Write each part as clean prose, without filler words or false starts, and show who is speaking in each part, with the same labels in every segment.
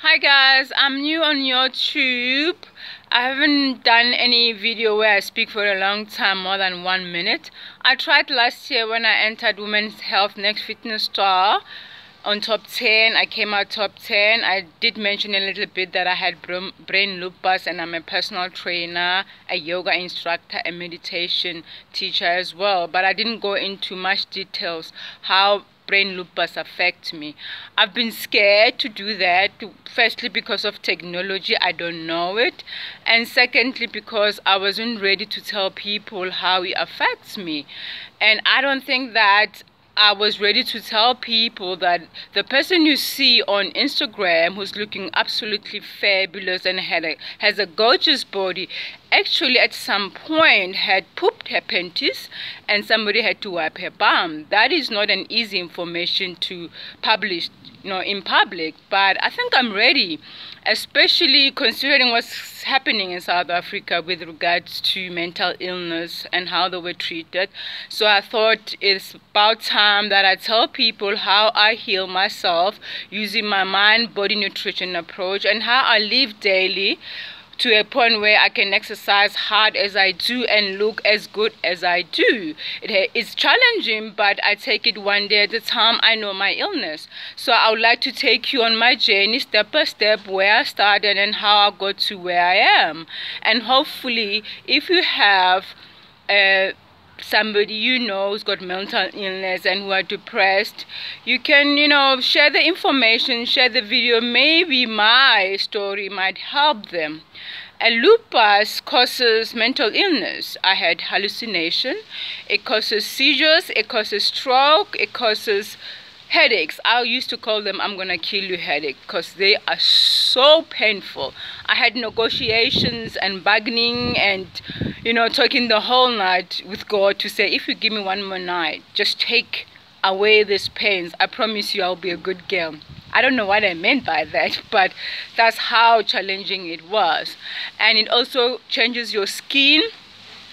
Speaker 1: Hi guys, I'm new on YouTube. I haven't done any video where I speak for a long time, more than 1 minute. I tried last year when I entered Women's Health Next Fitness Star on top 10. I came out top 10. I did mention a little bit that I had brain lupus and I'm a personal trainer, a yoga instructor, a meditation teacher as well, but I didn't go into much details how brain lupus affects me. I've been scared to do that, firstly because of technology, I don't know it, and secondly because I wasn't ready to tell people how it affects me. And I don't think that I was ready to tell people that the person you see on Instagram who's looking absolutely fabulous and has a gorgeous body actually at some point had pooped her panties and somebody had to wipe her bum. That is not an easy information to publish, in public, but I think I'm ready, especially considering what's happening in South Africa with regards to mental illness and how they were treated. So I thought it's about time that I tell people how I heal myself using my mind-body nutrition approach and how I live daily to a point where I can exercise hard as I do and look as good as I do. It's challenging, but I take it one day at a time. I know my illness. So I would like to take you on my journey step by step, where I started and how I got to where I am. And hopefully, if you have somebody who's got mental illness and who are depressed, you can share the information, share the video. Maybe my story might help them. And lupus causes mental illness. I had hallucination, it causes seizures, it causes stroke, it causes headaches. I used to call them "I'm gonna kill you" headache because they are so painful. I had negotiations and bargaining and talking the whole night with God to say, if you give me one more night, just take away these pains, I promise you I'll be a good girl. I don't know what I meant by that, but that's how challenging it was. And it also changes your skin.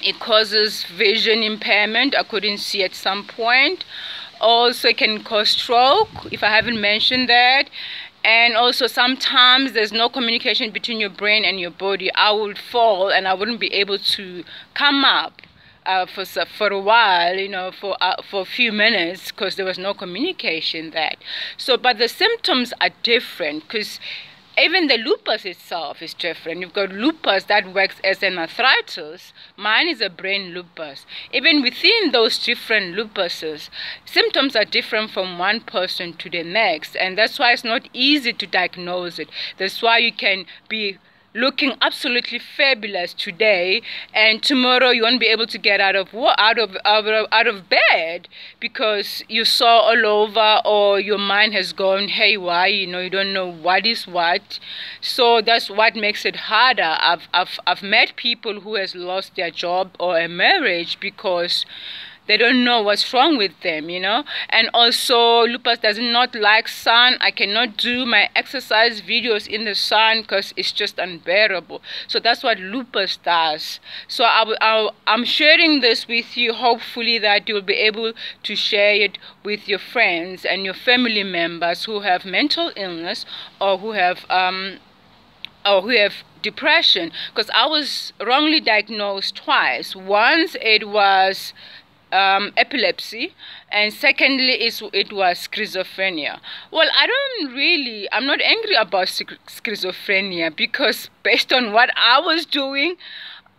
Speaker 1: It causes vision impairment. I couldn't see at some point. Also, it can cause stroke, if I haven't mentioned that. And also sometimes there's no communication between your brain and your body. I would fall and I wouldn't be able to come up for a while, for a few minutes, because there was no communication there. So, but the symptoms are different, because even the lupus itself is different. You've got lupus that works as an arthritis. Mine is a brain lupus. Even within those different lupuses, symptoms are different from one person to the next. And that's why it's not easy to diagnose it. That's why you can be looking absolutely fabulous today, and tomorrow you won't be able to get out of bed because you saw all over, or your mind has gone haywire. You don't know what is what. So that's what makes it harder. I've met people who has lost their job or a marriage because they don't know what's wrong with them, And also, lupus does not like sun. I cannot do my exercise videos in the sun because it's just unbearable. So that's what lupus does. So I'm sharing this with you, hopefully that you'll be able to share it with your friends and your family members who have mental illness or who have depression. Because I was wrongly diagnosed twice. Once it was epilepsy, and secondly it was schizophrenia. Well, I'm not angry about schizophrenia, because based on what I was doing,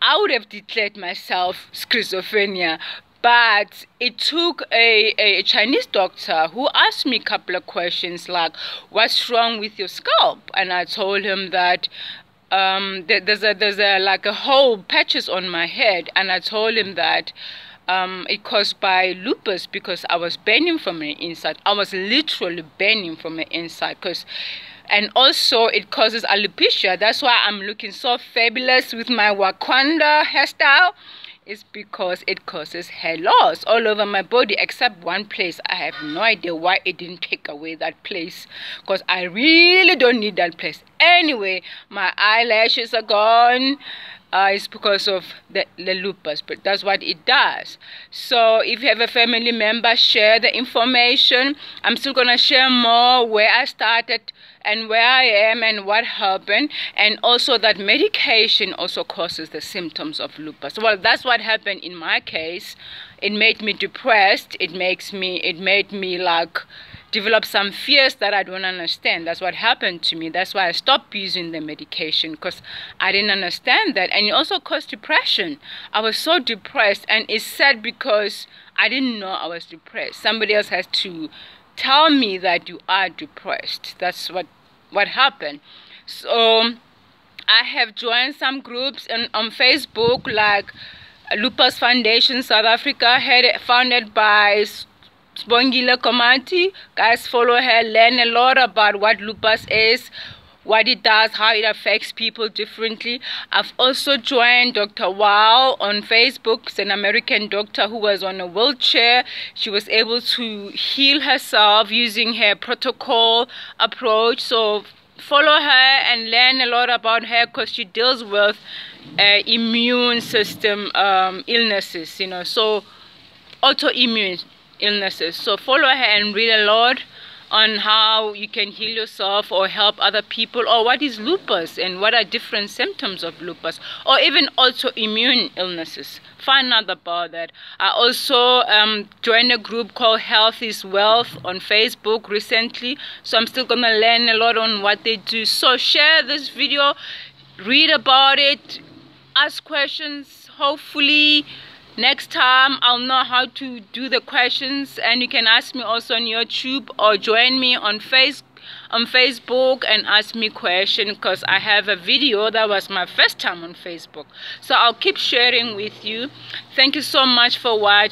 Speaker 1: I would have declared myself schizophrenia. But it took a Chinese doctor who asked me a couple of questions like, what's wrong with your scalp? And I told him that there's a whole patches on my head, and I told him that it caused by lupus, because I was burning from the inside. I was literally burning from the inside. And also it causes alopecia. That's why I'm looking so fabulous with my Wakanda hairstyle. It's because it causes hair loss all over my body except one place. I have no idea why it didn't take away that place, because I really don't need that place. Anyway, my eyelashes are gone. is because of the lupus, but that's what it does. So if you have a family member, share the information. I'm still gonna share more where I started and where I am and what happened, and also that medication also causes the symptoms of lupus. Well, that's what happened in my case. It made me depressed. It made me like develop some fears that I don't understand. That's what happened to me. That's why I stopped using the medication, because I didn't understand that. And it also caused depression. I was so depressed, and it's sad because I didn't know I was depressed. Somebody else has to tell me that you are depressed. That's what happened. So I have joined some groups on Facebook, like Lupus Foundation South Africa, founded by Sbongile Komati. Guys, follow her, learn a lot about what lupus is, what it does, how it affects people differently. I've also joined Dr. Wow on Facebook. It's an American doctor who was on a wheelchair. She was able to heal herself using her protocol approach. So follow her and learn a lot about her, because she deals with immune system illnesses, you know, so autoimmune illnesses. So follow her and read a lot on how you can heal yourself or help other people, or what is lupus and what are different symptoms of lupus, or even autoimmune illnesses. Find out about that. I also joined a group called Health is Wealth on Facebook recently, so I'm still gonna learn a lot on what they do. So share this video, read about it, ask questions. Hopefully next time I'll know how to do the questions, and you can ask me also on YouTube, or join me on Facebook and ask me questions, because I have a video that was my first time on Facebook. So I'll keep sharing with you. Thank you so much for watching.